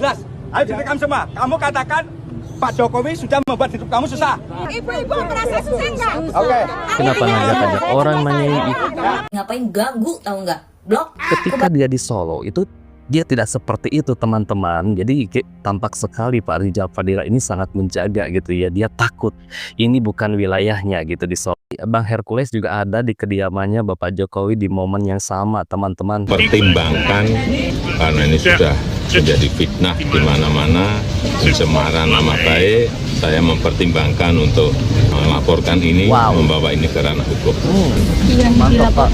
jelas. Ayo direkam semua. Kamu katakan Pak Jokowi sudah membuat hidup kamu susah. Ibu-ibu merasa susah enggak? Oke. Kenapa ngajak-ngajak orang nanyain itu? Ngapain ganggu, tahu nggak? Blok. Ketika dia di Solo itu dia tidak seperti itu, teman-teman. Jadi tampak sekali Pak Rijal Fadila ini sangat menjaga gitu ya. Dia takut ini bukan wilayahnya gitu di Solo. Bang Hercules juga ada di kediamannya Bapak Jokowi di momen yang sama, teman-teman. Pertimbangkan karena ini sudah menjadi fitnah di mana-mana, pencemaran nama baik. Saya mempertimbangkan untuk melaporkan ini, membawa ini ke ranah hukum. Mantap Pak.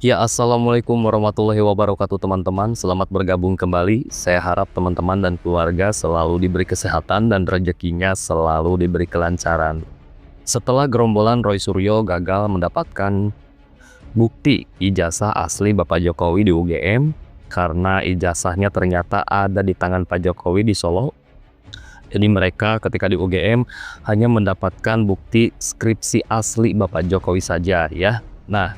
Ya, assalamualaikum warahmatullahi wabarakatuh teman-teman. Selamat bergabung kembali. Saya harap teman-teman dan keluarga selalu diberi kesehatan dan rezekinya selalu diberi kelancaran. Setelah gerombolan Roy Suryo gagal mendapatkan bukti ijazah asli Bapak Jokowi di UGM karena ijazahnya ternyata ada di tangan Pak Jokowi di Solo. Jadi mereka ketika di UGM hanya mendapatkan bukti skripsi asli Bapak Jokowi saja ya. Nah,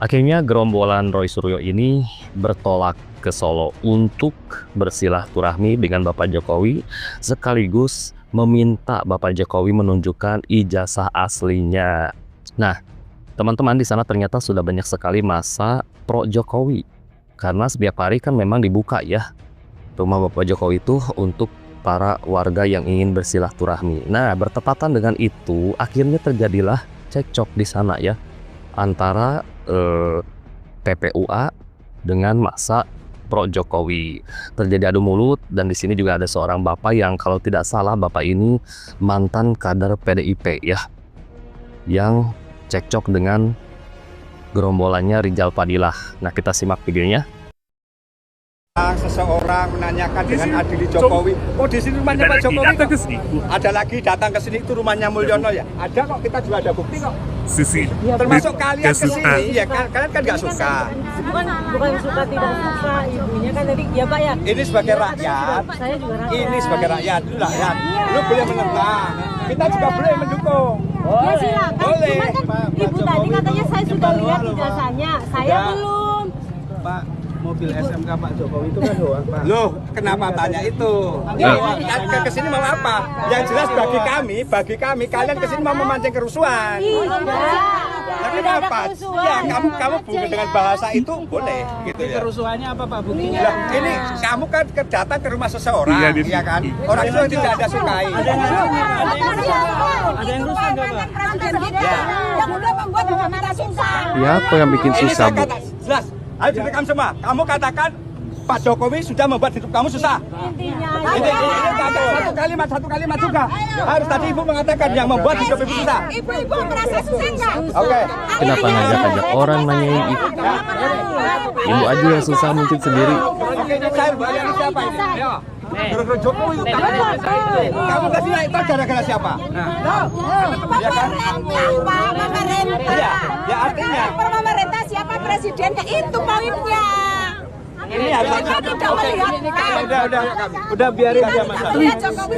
akhirnya gerombolan Roy Suryo ini bertolak ke Solo untuk bersilaturahmi dengan Bapak Jokowi sekaligus meminta Bapak Jokowi menunjukkan ijazah aslinya. Nah, teman-teman di sana ternyata sudah banyak sekali massa pro Jokowi karena setiap hari kan memang dibuka ya rumah Bapak Jokowi itu untuk para warga yang ingin bersilaturahmi. Nah, bertepatan dengan itu akhirnya terjadilah cekcok di sana ya antara PPUA dengan massa pro Jokowi. Terjadi adu mulut dan di sini juga ada seorang bapak yang kalau tidak salah bapak ini mantan kader PDIP ya, yang cekcok dengan gerombolannya Rijal Fadilah. Nah, kita simak videonya. Seseorang menanyakan dengan Adili Jokowi, oh di sini rumahnya Pak Jokowi kok. Ada lagi datang ke sini itu rumahnya Mulyono ya. Ada kok, kita juga ada bukti kok. Termasuk kalian ke sini ya, kalian kan nggak suka. Bukan suka tidak suka, ibunya kan tadi ya Pak ya. Ini sebagai rakyat. Saya juga rakyat. Ini sebagai rakyat, lu boleh menentang. Kita juga boleh mendukung. Ya silakan. Boleh. Cuma kan ibu tadi katanya saya sudah lihat ijazahnya, saya belum. Pak, mobil SMK Pak Jokowi itu kan doang Pak. Loh, kenapa tanya itu? Ke sini mau apa? Yang jelas bagi kami kalian ke sini mau memancing kerusuhan. Nah, kenapa? Ya, kamu bukan dengan bahasa itu boleh gitu ya. Kerusuhannya apa Pak buktinya? Lah, ini kamu kan datang ke rumah seseorang, ya kan? Orang itu yang tidak ada sukai. Ada yang rusuh nggak Pak? Yang udah membuat kita susah. Ya, apa yang bikin susah, Bu? Jelas. Ayo direkam semua. Kamu katakan Pak Jokowi sudah membuat hidup kamu susah. Ini satu kalimat juga. Harus tadi Ibu mengatakan yang membuat hidup Ibu susah. Ibu-ibu merasa susah enggak? Oke. Kenapa ngajak-ngajak orang nanyain itu? Ibu aja yang susah mungkin sendiri. Oke, saya bayar siapa ini? Ya. Gara-gara Jokowi itu kamu kasih itu gara-gara siapa? Ya kan? Pemerintah. Iya, ya artinya Pemerintah siapa presidennya itu poinnya. ini harus Tidak melihat. udah biarin aja Mas. Melihat Jokowi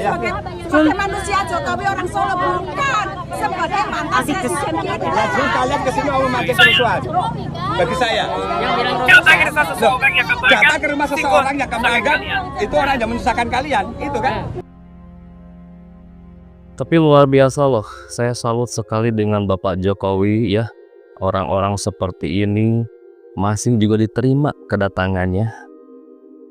sebagai manusia, Jokowi orang Solo bukan sebagai mantan presiden kita. Langsung kalian ke sini mau memancing kerusuhan. Bagi saya. Datang ke rumah seseorang yang kamu anggap itu orang yang menyusahkan kalian, itu kan? Tapi luar biasa loh, saya salut sekali dengan Bapak Jokowi ya. Orang-orang seperti ini masih juga diterima kedatangannya.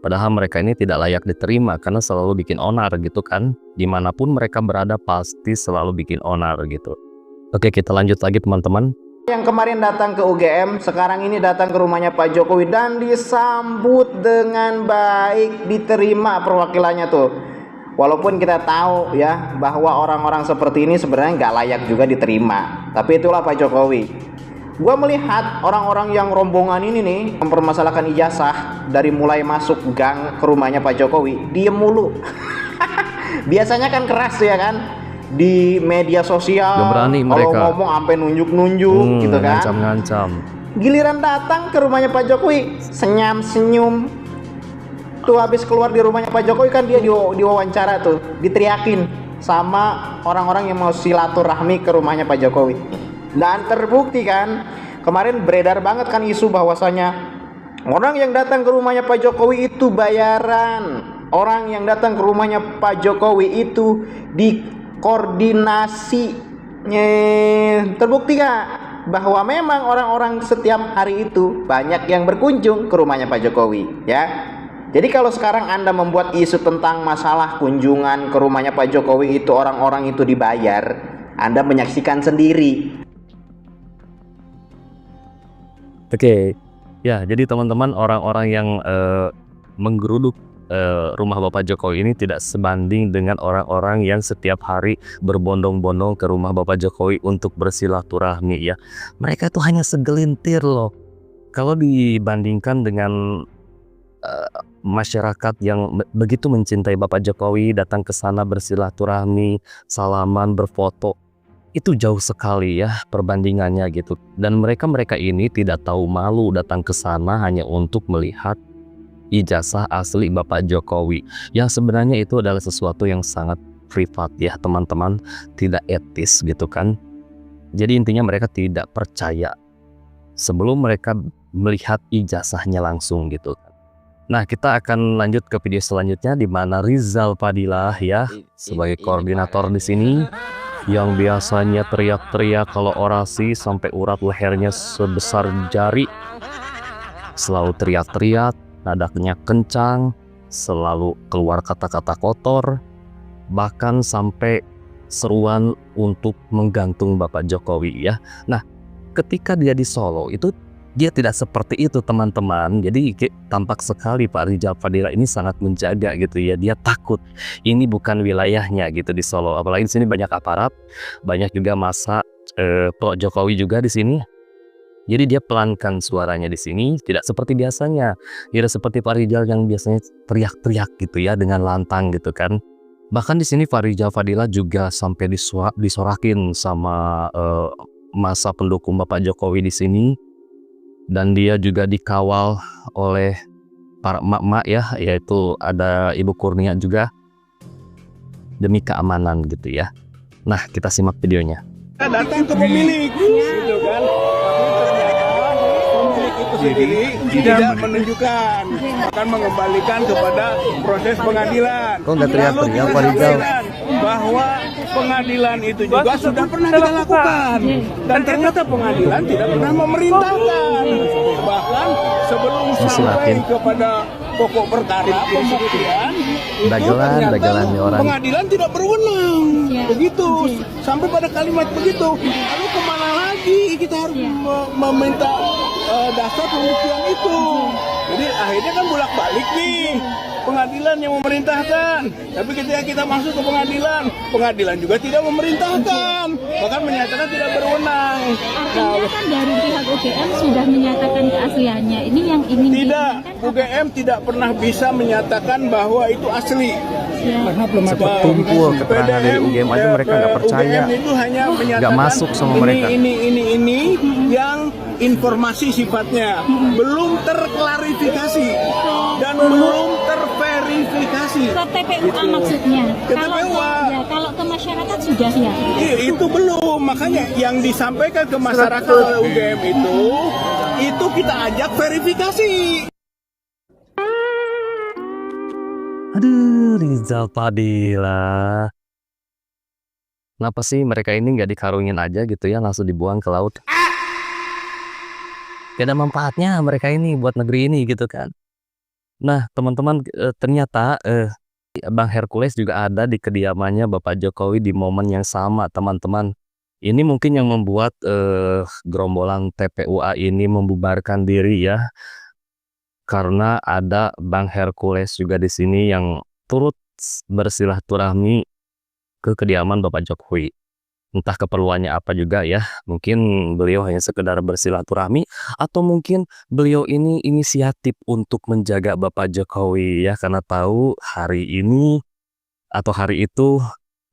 Padahal mereka ini tidak layak diterima karena selalu bikin onar gitu kan. Dimanapun mereka berada pasti selalu bikin onar gitu. Oke, kita lanjut lagi teman-teman. Yang kemarin datang ke UGM, sekarang ini datang ke rumahnya Pak Jokowi dan disambut dengan baik, diterima perwakilannya tuh. Walaupun kita tahu ya bahwa orang-orang seperti ini sebenarnya nggak layak juga diterima. Tapi itulah Pak Jokowi. Gua melihat orang-orang yang rombongan ini nih mempermasalahkan ijazah dari mulai masuk gang ke rumahnya Pak Jokowi, diem mulu. Biasanya kan keras ya kan di media sosial. Gak berani mereka. Kalau ngomong sampai nunjuk-nunjuk gitu kan. Ngancam-ngancam. Giliran datang ke rumahnya Pak Jokowi, senyum-senyum. Tuh habis keluar di rumahnya Pak Jokowi kan dia diwawancara tuh, diteriakin sama orang-orang yang mau silaturahmi ke rumahnya Pak Jokowi. Dan terbukti kan Kemarin beredar banget kan isu bahwasanya orang yang datang ke rumahnya Pak Jokowi itu bayaran. Orang yang datang ke rumahnya Pak Jokowi itu dikoordinasi. Terbukti gak bahwa memang orang-orang setiap hari itu banyak yang berkunjung ke rumahnya Pak Jokowi, ya. Jadi kalau sekarang Anda membuat isu tentang masalah kunjungan ke rumahnya Pak Jokowi itu orang-orang itu dibayar, Anda menyaksikan sendiri. Oke, ya jadi teman-teman, orang-orang yang menggeruduk rumah Bapak Jokowi ini tidak sebanding dengan orang-orang yang setiap hari berbondong-bondong ke rumah Bapak Jokowi untuk bersilaturahmi ya. Mereka itu hanya segelintir loh. Kalau dibandingkan dengan masyarakat yang begitu mencintai Bapak Jokowi, datang ke sana bersilaturahmi, salaman, berfoto, itu jauh sekali ya perbandingannya gitu. Dan mereka ini tidak tahu malu datang ke sana hanya untuk melihat ijazah asli Bapak Jokowi, yang sebenarnya itu adalah sesuatu yang sangat privat ya teman-teman, tidak etis gitu kan. Jadi intinya mereka tidak percaya sebelum mereka melihat ijazahnya langsung gitu. Nah, kita akan lanjut ke video selanjutnya di mana Rizal Fadilah ya sebagai koordinator di sini yang biasanya teriak-teriak kalau orasi sampai urat lehernya sebesar jari, selalu teriak-teriak, nadanya kencang, selalu keluar kata-kata kotor, bahkan sampai seruan untuk menggantung Bapak Jokowi ya. Nah, ketika dia di Solo itu dia tidak seperti itu teman-teman. Jadi tampak sekali Pak Rizal Fadilah ini sangat menjaga gitu ya. Dia takut ini bukan wilayahnya gitu di Solo. Apalagi di sini banyak aparat, banyak juga massa Pak Jokowi juga di sini. Jadi dia pelankan suaranya di sini, tidak seperti biasanya. Tidak seperti Pak Rizal yang biasanya teriak-teriak gitu ya dengan lantang gitu kan. Bahkan di sini Pak Rizal Fadilah juga sampai disorakin sama massa pendukung Bapak Jokowi di sini. Dan dia juga dikawal oleh para emak-emak ya, yaitu ada Ibu Kurnia juga demi keamanan gitu ya. Nah, kita simak videonya. Datang ke pemilik, gitu kan. Pemilik itu sendiri tidak menunjukkan, akan mengembalikan kepada proses pengadilan. Kok nggak teriak-teriak Pak Rizal? Bahwa pengadilan itu juga sudah pernah kita lakukan, dan ternyata pengadilan tidak pernah memerintahkan. Bahkan sebelum sampai kepada pokok perkara pembuktian itu dagelan orang. Pengadilan tidak berwenang, begitu. Sampai pada kalimat begitu, lalu kemana lagi kita harus meminta dasar pembuktian itu? Jadi akhirnya kan bolak-balik nih, pengadilan yang memerintahkan. Tapi ketika kita masuk ke pengadilan juga tidak memerintahkan, bahkan menyatakan tidak berwenang. Artinya kan dari pihak UGM sudah menyatakan keasliannya. Ini yang ingin tidak, UGM tidak pernah bisa menyatakan bahwa itu asli. Karena belum ada tumpul keterangan dari UGM aja mereka nggak percaya. UGM itu hanya menyatakan nggak masuk sama mereka. Ini yang informasi sifatnya belum terklarifikasi dan belum terverifikasi. ke TPUA maksudnya. Ke TPUA. Kalau ke masyarakat sudah ya. Itu belum, makanya yang disampaikan ke masyarakat oleh UGM itu kita ajak verifikasi. Aduh, Rizal Fadilah. Kenapa sih mereka ini nggak dikarungin aja gitu ya, langsung dibuang ke laut? Gak ada manfaatnya mereka ini buat negeri ini gitu kan. Nah teman-teman, ternyata Bang Hercules juga ada di kediamannya Bapak Jokowi di momen yang sama teman-teman. Ini mungkin yang membuat gerombolan TPUA ini membubarkan diri ya. Karena ada Bang Hercules juga di sini yang turut bersilaturahmi ke kediaman Bapak Jokowi. Entah keperluannya apa juga ya. Mungkin beliau hanya sekedar bersilaturahmi atau mungkin beliau ini inisiatif untuk menjaga Bapak Jokowi ya, karena tahu hari ini atau hari itu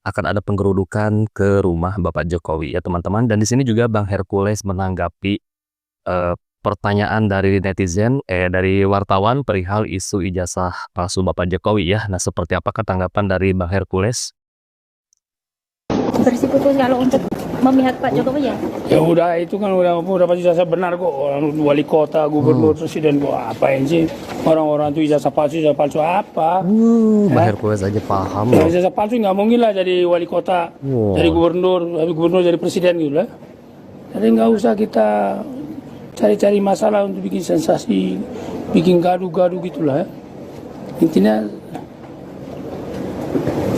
akan ada penggerudukan ke rumah Bapak Jokowi ya teman-teman. Dan di sini juga Bang Hercules menanggapi pertanyaan dari netizen, dari wartawan perihal isu ijazah palsu Bapak Jokowi ya. Nah, seperti apakah tanggapan dari Bang Hercules? Bersikukuh kalau untuk memihak Pak Jokowi ya? Ya udah, itu kan udah pasti ijazah benar kok. Orang wali kota, gubernur, presiden kok apain sih orang-orang itu ijazah palsu apa? Mbak Hercules aja paham Ya, loh. ijazah palsu nggak mungkin lah jadi wali kota, jadi gubernur jadi presiden gitu lah. Jadi nggak usah kita cari-cari masalah untuk bikin sensasi, bikin gaduh-gaduh gitulah. Intinya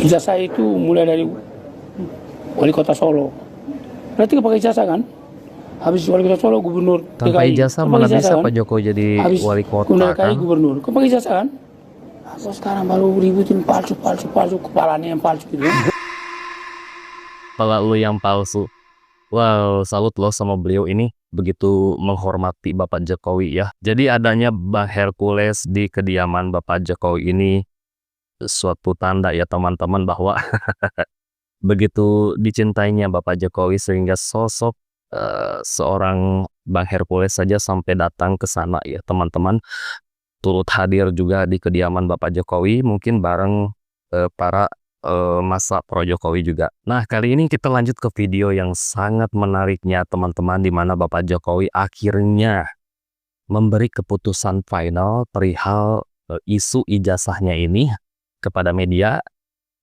ijazah itu mulai dari wali kota Solo. Berarti pakai ijazah kan? Habis wali kota Solo, gubernur Tanpa DKI. ijazah Kau mana pakai bisa kan? Pak Jokowi jadi Habis wali kota gubernur DKI, kan? gubernur. Kau pakai ijazah kan? Kok sekarang baru ributin palsu, kepalanya yang palsu gitu. Kepala lu yang palsu. Wow, salut loh sama beliau ini. Begitu menghormati Bapak Jokowi ya. Jadi adanya Bang Hercules di kediaman Bapak Jokowi ini suatu tanda ya teman-teman bahwa begitu dicintainya Bapak Jokowi sehingga sosok seorang Bang Hercules saja sampai datang ke sana ya teman-teman. Turut hadir juga di kediaman Bapak Jokowi mungkin bareng para masa pro Jokowi juga. Nah kali ini kita lanjut ke video yang sangat menariknya teman-teman, di mana Bapak Jokowi akhirnya memberi keputusan final perihal isu ijazahnya ini kepada media,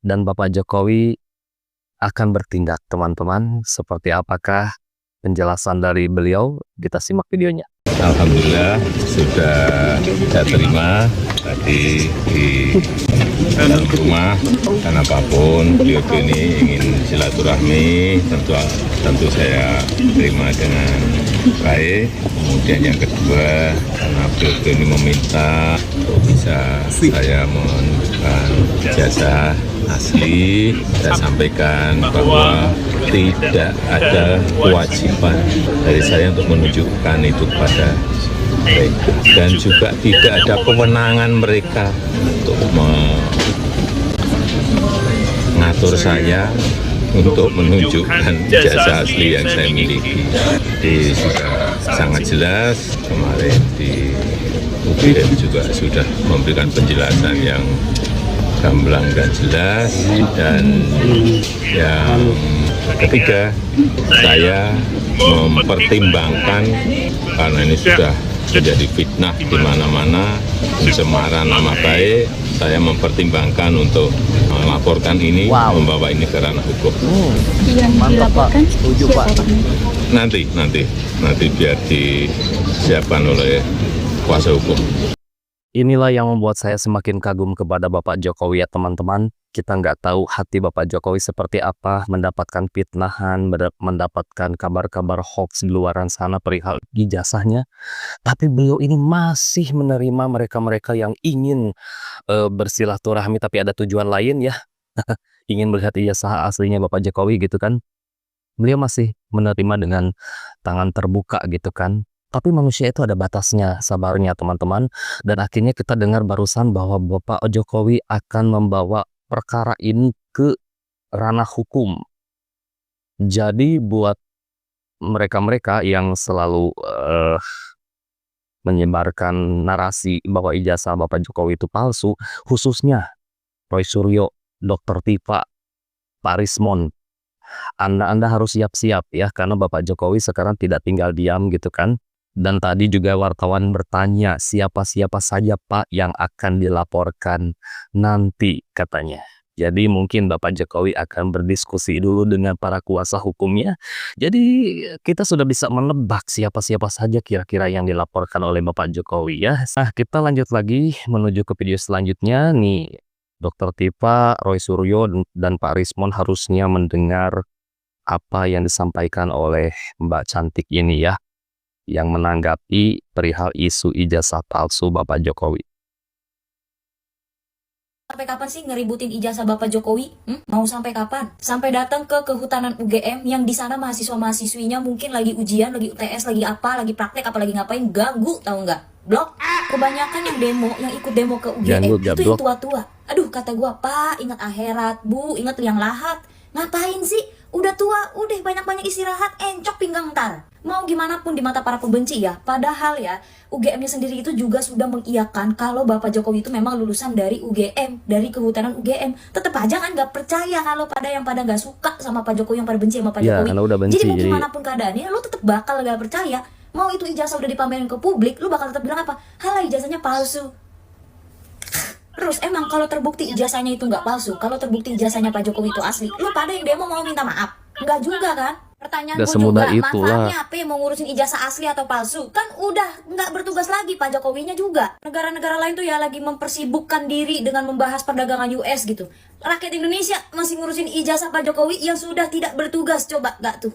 dan Bapak Jokowi akan bertindak teman-teman. Seperti apakah penjelasan dari beliau? Kita simak videonya. Alhamdulillah sudah saya terima tadi di dalam rumah, karena apapun beliau ini ingin silaturahmi, tentu saya terima dengan baik. Kemudian yang kedua, karena beliau ini meminta untuk bisa saya menunjukkan ijazah asli, saya sampaikan bahwa tidak ada kewajiban dari saya untuk menunjukkan itu kepada mereka, dan juga tidak ada kewenangan mereka untuk mengatur saya untuk menunjukkan ijazah asli yang saya miliki. Jadi sudah sangat jelas, kemarin di UGM juga sudah memberikan penjelasan yang gamblang dan jelas. Dan yang ketiga, saya mempertimbangkan, karena ini sudah menjadi fitnah di mana-mana, pencemaran nama baik, saya mempertimbangkan untuk melaporkan ini, membawa ini ke ranah hukum. Mantap Pak, setuju Pak. Nanti biar disiapkan oleh kuasa hukum. Inilah yang membuat saya semakin kagum kepada Bapak Jokowi ya teman-teman. Kita nggak tahu hati Bapak Jokowi seperti apa, mendapatkan fitnahan, mendapatkan kabar-kabar hoax di luaran sana perihal ijazahnya. Tapi beliau ini masih menerima mereka-mereka yang ingin bersilaturahmi tapi ada tujuan lain ya. Ingin melihat ijazah aslinya Bapak Jokowi gitu kan. Beliau masih menerima dengan tangan terbuka gitu kan. Tapi manusia itu ada batasnya, sabarnya teman-teman. Dan akhirnya kita dengar barusan bahwa Bapak Jokowi akan membawa perkara ini ke ranah hukum. Jadi buat mereka-mereka yang selalu menyebarkan narasi bahwa ijazah Bapak Jokowi itu palsu, khususnya Roy Suryo, Dr. Tifa, Pak Rismon, Anda harus siap-siap ya, karena Bapak Jokowi sekarang tidak tinggal diam gitu kan. Dan tadi juga wartawan bertanya siapa-siapa saja Pak yang akan dilaporkan nanti katanya. Jadi mungkin Bapak Jokowi akan berdiskusi dulu dengan para kuasa hukumnya. Jadi kita sudah bisa menebak siapa-siapa saja kira-kira yang dilaporkan oleh Bapak Jokowi ya. Nah kita lanjut lagi menuju ke video selanjutnya nih. Dr. Tifa, Roy Suryo, dan Pak Rismon harusnya mendengar apa yang disampaikan oleh Mbak Cantik ini ya, yang menanggapi perihal isu ijazah palsu Bapak Jokowi. Sampai kapan sih ngeributin ijazah Bapak Jokowi? Mau sampai kapan? Sampai datang ke kehutanan UGM yang di sana mahasiswa-mahasiswinya mungkin lagi ujian, lagi UTS, lagi apa, lagi praktek, apa lagi ngapain, ganggu tahu nggak? Blok. Kebanyakan yang demo, yang ikut demo ke UGM itu yang tua-tua. Aduh kata gua, Pak, ingat akhirat, Bu, ingat liang lahat. Ngapain sih? Udah tua, udah banyak-banyak istirahat, encok pinggang ntar. Mau gimana pun di mata para pembenci ya, padahal ya UGM-nya sendiri itu juga sudah mengiyakan kalau Bapak Jokowi itu memang lulusan dari UGM, dari kehutanan UGM. Tetap aja kan nggak percaya kalau yang pada nggak suka sama Pak Jokowi, yang pada benci sama Pak Ya, Jokowi. karena udah benci, jadi mau jadi- gimana pun keadaannya, lo tetap bakal nggak percaya. Mau itu ijazah udah dipamerin ke publik, lo bakal tetap bilang apa? Halah, ijazahnya palsu. Terus emang kalau terbukti ijazahnya itu nggak palsu, kalau terbukti ijazahnya Pak Jokowi itu asli, lo pada yang demo mau minta maaf? Nggak juga kan? Pertanyaan Nggak gue semudah juga, itulah. manfaatnya apa yang mau ngurusin ijazah asli atau palsu? Kan udah nggak bertugas lagi Pak Jokowinya juga. Negara-negara lain tuh ya lagi mempersibukkan diri dengan membahas perdagangan US gitu. Rakyat Indonesia masih ngurusin ijazah Pak Jokowi yang sudah tidak bertugas, coba nggak tuh?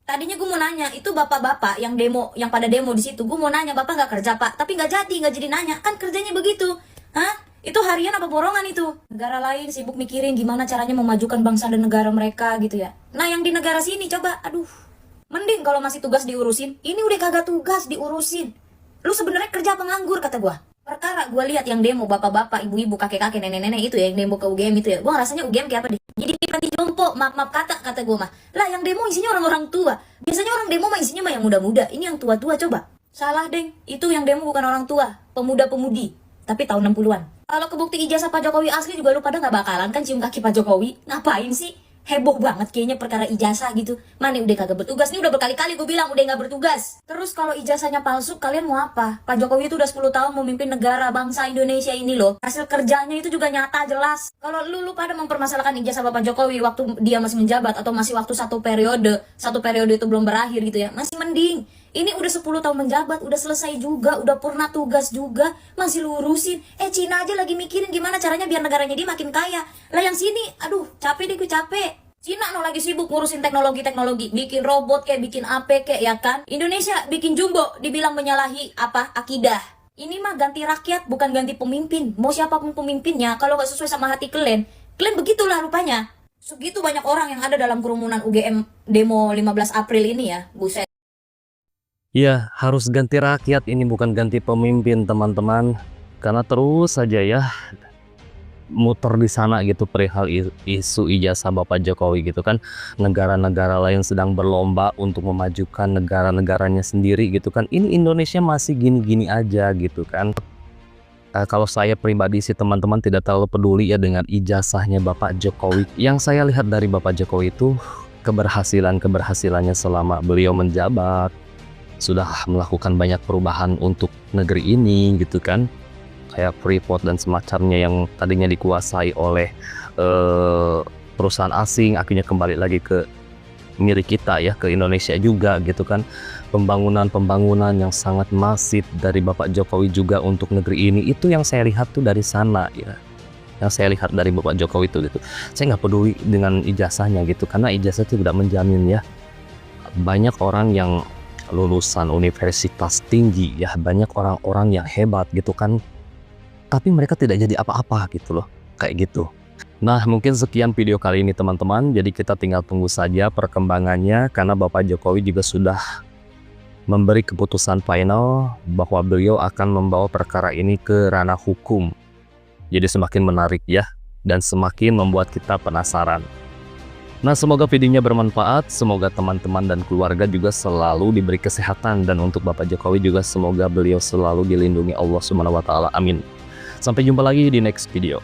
Tadinya gue mau nanya, itu bapak-bapak yang demo, yang pada demo di situ, gue mau nanya, bapak nggak kerja Pak? Tapi nggak jadi nanya, kan kerjanya begitu. Hah? Itu harian apa borongan itu? Negara lain sibuk mikirin gimana caranya memajukan bangsa dan negara mereka gitu ya. Nah yang di negara sini coba, aduh, mending kalau masih tugas diurusin. Ini udah kagak tugas diurusin. Lu sebenarnya kerja penganggur kata gua. Perkara gua lihat yang demo bapak-bapak, ibu-ibu, kakek-kakek, nenek-nenek itu ya, yang demo ke UGM itu ya. Gua rasanya UGM kayak apa deh? Jadi panti jompo, maaf kata gua mah. Lah yang demo isinya orang-orang tua. Biasanya orang demo mah isinya mah yang muda-muda. Ini yang tua-tua coba. Salah deng, itu yang demo bukan orang tua, pemuda-pemudi. Tapi tahun 60-an. Kalau kebukti ijazah Pak Jokowi asli juga lu pada nggak bakalan kan cium kaki Pak Jokowi. Ngapain sih? Heboh banget kayaknya perkara ijazah gitu. Mana udah kagak bertugas. Ini udah berkali-kali gue bilang udah nggak bertugas. Terus kalau ijazahnya palsu, kalian mau apa? Pak Jokowi itu udah 10 tahun memimpin negara bangsa Indonesia ini loh. Hasil kerjanya itu juga nyata jelas. Kalau lu pada mempermasalahkan ijazah Bapak Jokowi waktu dia masih menjabat atau masih waktu satu periode itu belum berakhir gitu ya, masih mending. Ini udah 10 tahun menjabat, udah selesai juga, udah purna tugas juga, masih lurusin. Cina aja lagi mikirin gimana caranya biar negaranya dia makin kaya. Lah yang sini, aduh, capek deh gue capek. Cina no lagi sibuk ngurusin teknologi, bikin robot kayak bikin apa kayak ya kan. Indonesia bikin jumbo, dibilang menyalahi apa? Akidah. Ini mah ganti rakyat, bukan ganti pemimpin. Mau siapapun pemimpinnya, kalau gak sesuai sama hati kalian begitulah rupanya. Segitu banyak orang yang ada dalam kerumunan UGM demo 15 April ini ya, buset. Ya, harus ganti rakyat, ini bukan ganti pemimpin teman-teman. Karena terus saja ya muter di sana gitu perihal isu ijazah Bapak Jokowi gitu kan. Negara-negara lain sedang berlomba untuk memajukan negara-negaranya sendiri gitu kan. Ini Indonesia masih gini-gini aja gitu kan. Kalau saya pribadi sih teman-teman tidak terlalu peduli ya dengan ijazahnya Bapak Jokowi. Yang saya lihat dari Bapak Jokowi itu keberhasilannya selama beliau menjabat. Sudah melakukan banyak perubahan untuk negeri ini gitu kan, kayak Freeport dan semacamnya yang tadinya dikuasai oleh perusahaan asing akhirnya kembali lagi ke milik kita ya, ke Indonesia juga gitu kan. Pembangunan yang sangat masif dari Bapak Jokowi juga untuk negeri ini, itu yang saya lihat tuh dari sana ya, yang saya lihat dari Bapak Jokowi itu gitu. Saya nggak peduli dengan ijazahnya gitu, karena ijazah itu tidak menjamin ya. Banyak orang yang lulusan universitas tinggi ya, banyak orang-orang yang hebat gitu kan, tapi mereka tidak jadi apa-apa gitu loh, kayak gitu. Nah mungkin sekian video kali ini teman-teman, jadi kita tinggal tunggu saja perkembangannya, karena Bapak Jokowi juga sudah memberi keputusan final bahwa beliau akan membawa perkara ini ke ranah hukum. Jadi semakin menarik ya, dan semakin membuat kita penasaran. Nah semoga videonya bermanfaat, semoga teman-teman dan keluarga juga selalu diberi kesehatan, dan untuk Bapak Jokowi juga semoga beliau selalu dilindungi Allah Subhanahu wa Ta'ala, amin. Sampai jumpa lagi di next video.